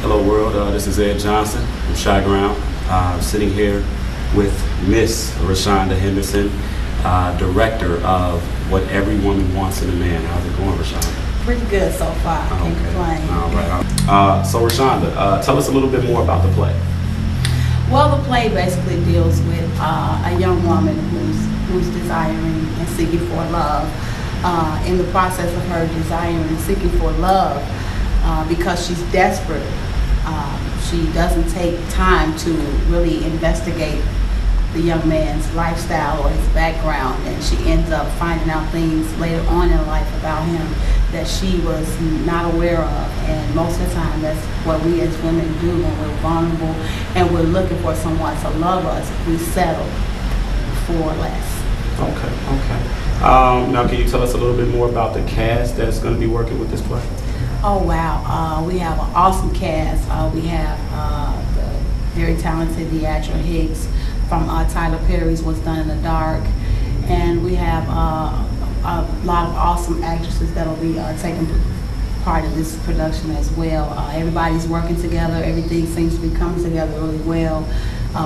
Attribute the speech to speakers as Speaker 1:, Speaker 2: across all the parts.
Speaker 1: Hello world, this is Ed Johnson from Shy Ground, sitting here with Miss Reshanda Henderson, director of What Every Woman Wants in a Man. How's it going, Reshanda?
Speaker 2: Pretty good so far, can't complain.
Speaker 1: All right. So Reshanda, tell us a little bit more about the play.
Speaker 2: Well, the play basically deals with a young woman who's desiring and seeking for love. In the process of her desiring and seeking for love, because she's desperate, she doesn't take time to really investigate the young man's lifestyle or his background, and she ends up finding out things later on in life about him that she was not aware of. And most of the time, that's what we as women do when we're vulnerable and we're looking for someone to love us. We settle for less.
Speaker 1: Okay. Now, can you tell us a little bit more about the cast that's going to be working with this play?
Speaker 2: Oh wow, we have an awesome cast. We have the very talented Deidre Hicks from Tyler Perry's What's Done in the Dark, and we have a lot of awesome actresses that'll be taking part of this production as well. Everybody's working together. Everything seems to be coming together really well.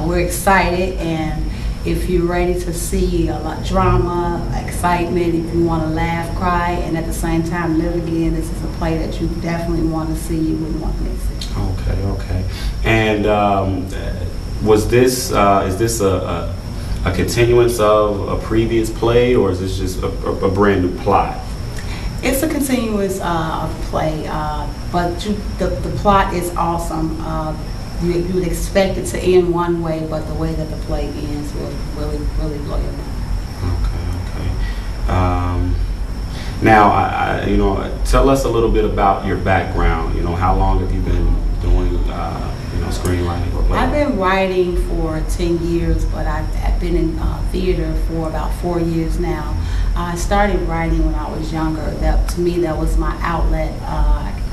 Speaker 2: We're excited, and if you're ready to see a lot of drama, excitement, if you want to laugh, cry, and at the same time live again, this is a play that you definitely want to see. You wouldn't want to miss it.
Speaker 1: Okay. And is this a continuance of a previous play, or is this just a brand new plot?
Speaker 2: It's a continuous play, but the plot is awesome. You would expect it to end one way, but the way that the play ends will really blow your mind.
Speaker 1: Okay. Now, tell us a little bit about your background. How long have you been doing, screenwriting or playwriting?
Speaker 2: I've been writing for 10 years, but I've been in theater for about 4 years now. I started writing when I was younger. To me, that was my outlet.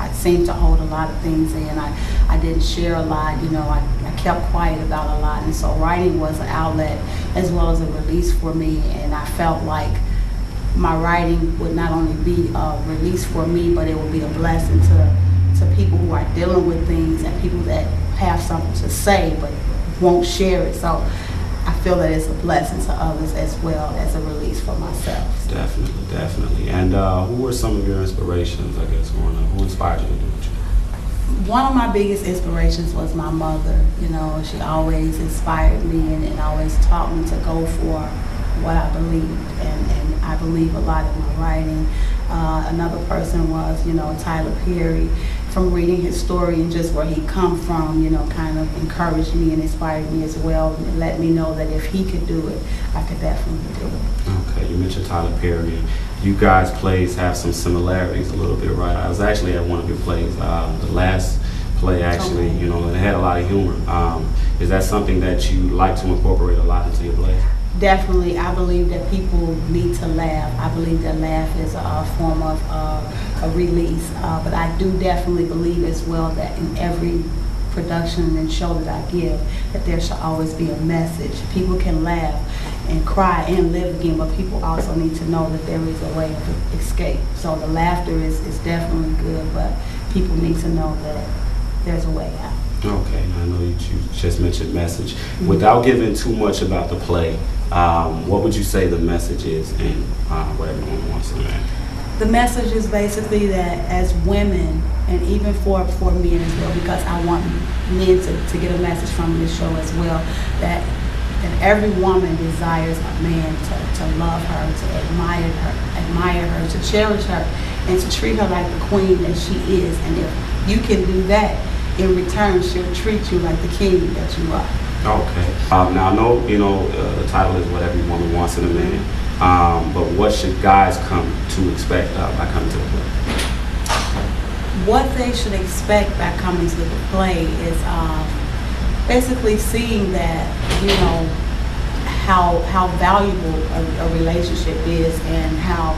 Speaker 2: I seemed to hold a lot of things in. I didn't share a lot. I kept quiet about a lot, and so writing was an outlet as well as a release for me. And I felt like my writing would not only be a release for me, but it would be a blessing to people who are dealing with things and people that have something to say but won't share it. So I feel that it's a blessing to others as well as a release for myself.
Speaker 1: Definitely. And who were some of your inspirations, I guess, growing up? Who inspired you to do what you did?
Speaker 2: One of my biggest inspirations was my mother. She always inspired me and always taught me to go for what I believed, and I believe a lot in my writing. Another person was, Tyler Perry. From reading his story and just where he come from, kind of encouraged me and inspired me as well, and let me know that if he could do it, I could definitely do it.
Speaker 1: Okay, you mentioned Tyler Perry. You guys' plays have some similarities a little bit, right? I was actually at one of your plays, the last play actually, it had a lot of humor. Is that something that you like to incorporate a lot into your plays?
Speaker 2: Definitely. I believe that people need to laugh. I believe that laugh is a form of a release. But I do definitely believe as well that in every production and show that I give, that there should always be a message. People can laugh and cry and live again, but people also need to know that there is a way to escape. So the laughter is definitely good, but people need to know that there's a way out.
Speaker 1: Okay, I know you just mentioned message. Without giving too much about the play, what would you say the message is in What Everyone Wants in a Man?
Speaker 2: The message is basically that as women, and even for men as well, because I want men to get a message from this show as well, that every woman desires a man to love her, to admire her, to cherish her, and to treat her like the queen that she is. And if you can do that, in return, she'll treat you like the king that you are.
Speaker 1: Okay. Now I know the title is What Every Woman Wants in a Man, but what should guys come to expect by coming to the play?
Speaker 2: What they should expect by coming to the play is basically seeing that how valuable a relationship is, and how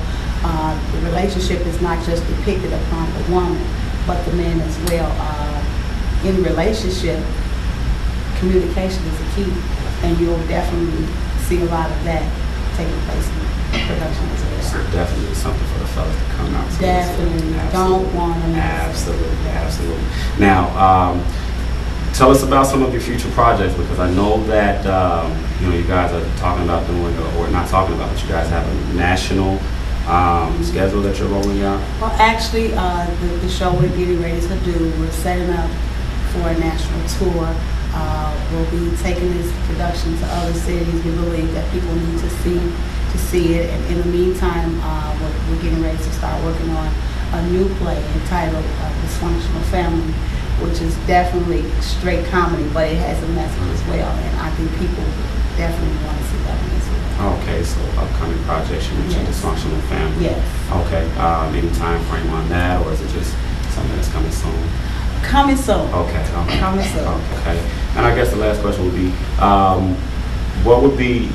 Speaker 2: the relationship is not just depicted upon the woman, but the man as well. In relationship, communication is a key, and you'll definitely see a lot of that taking place in production as well.
Speaker 1: So definitely something for the fellas to come out to.
Speaker 2: Definitely. Don't want to miss.
Speaker 1: Absolutely. Now, tell us about some of your future projects, because I know that you guys are talking about doing, or not talking about, but you guys have a national schedule that you're rolling out.
Speaker 2: Well, actually, the show we're getting ready to do, we're setting up for a national tour. We'll be taking this production to other cities. We believe that people need to see it. And in the meantime, we're getting ready to start working on a new play entitled Dysfunctional Family, which is definitely straight comedy, but it has a message as well, and I think people definitely want to see that one as well.
Speaker 1: Okay, so upcoming projects, you mentioned Dysfunctional Family.
Speaker 2: Yes.
Speaker 1: Okay, any time frame on that, or is it just something that's coming soon?
Speaker 2: Coming soon.
Speaker 1: Okay.
Speaker 2: Coming soon.
Speaker 1: Okay, and I guess the last question would be, what would be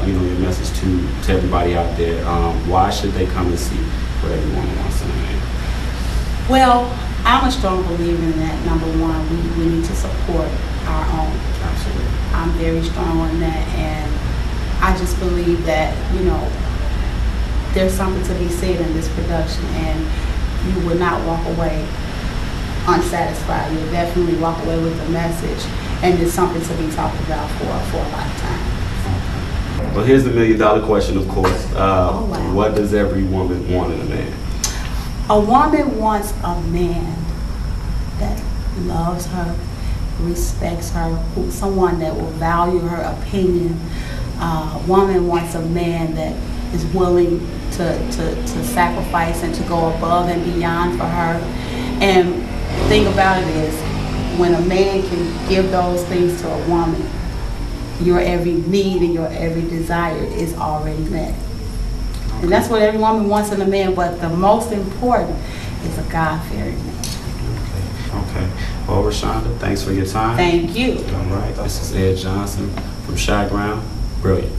Speaker 1: your message to everybody out there? Why should they come and see what everyone wants in a man?
Speaker 2: Well, I'm a strong believer in that. Number one, we need to support our own.
Speaker 1: Absolutely.
Speaker 2: I'm very strong on that, and I just believe that, there's something to be said in this production, and you will not walk away unsatisfied. You'll definitely walk away with a message, and it's something to be talked about for a lifetime.
Speaker 1: Well, here's the $1 million question, of course.
Speaker 2: Wow.
Speaker 1: What does every woman want in a man?
Speaker 2: A woman wants a man that loves her, respects her, someone that will value her opinion. A woman wants a man that is willing to sacrifice and to go above and beyond for her. And the thing about it is, when a man can give those things to a woman, your every need and your every desire is already met. And that's what every woman wants in a man, but the most important is a God-fearing man.
Speaker 1: Okay. Well, Reshanda, thanks for your time.
Speaker 2: Thank you.
Speaker 1: All right. This is Ed Johnson from Shy Ground. Brilliant.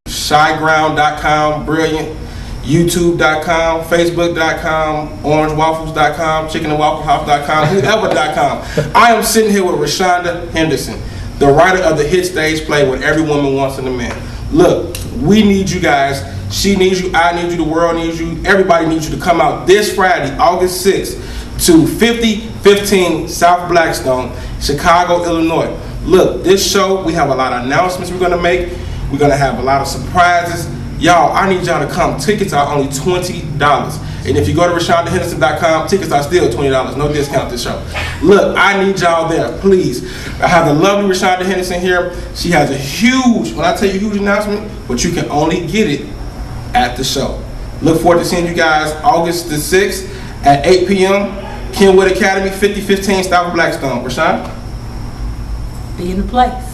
Speaker 3: Shyground.com, brilliant. YouTube.com, Facebook.com, OrangeWaffles.com, ChickenandWaffleHouse.com, whoever.com. I am sitting here with Reshanda Henderson, the writer of the hit stage play What Every Woman Wants in a Man. Look, we need you guys. She needs you, I need you, the world needs you, everybody needs you to come out this Friday, August 6th, to 5015 South Blackstone, Chicago, Illinois. Look, this show, we have a lot of announcements we're going to make. We're going to have a lot of surprises. Y'all, I need y'all to come. Tickets are only $20. And if you go to ReshandaHenderson.com, tickets are still $20. No discount this show. Look, I need y'all there, please. I have the lovely Reshanda Henderson here. She has a huge, when I tell you huge announcement, but you can only get it at the show. Look forward to seeing you guys August the 6th at 8 p.m. Kenwood Academy, 5015 South Blackstone. Reshanda?
Speaker 2: Be in the place.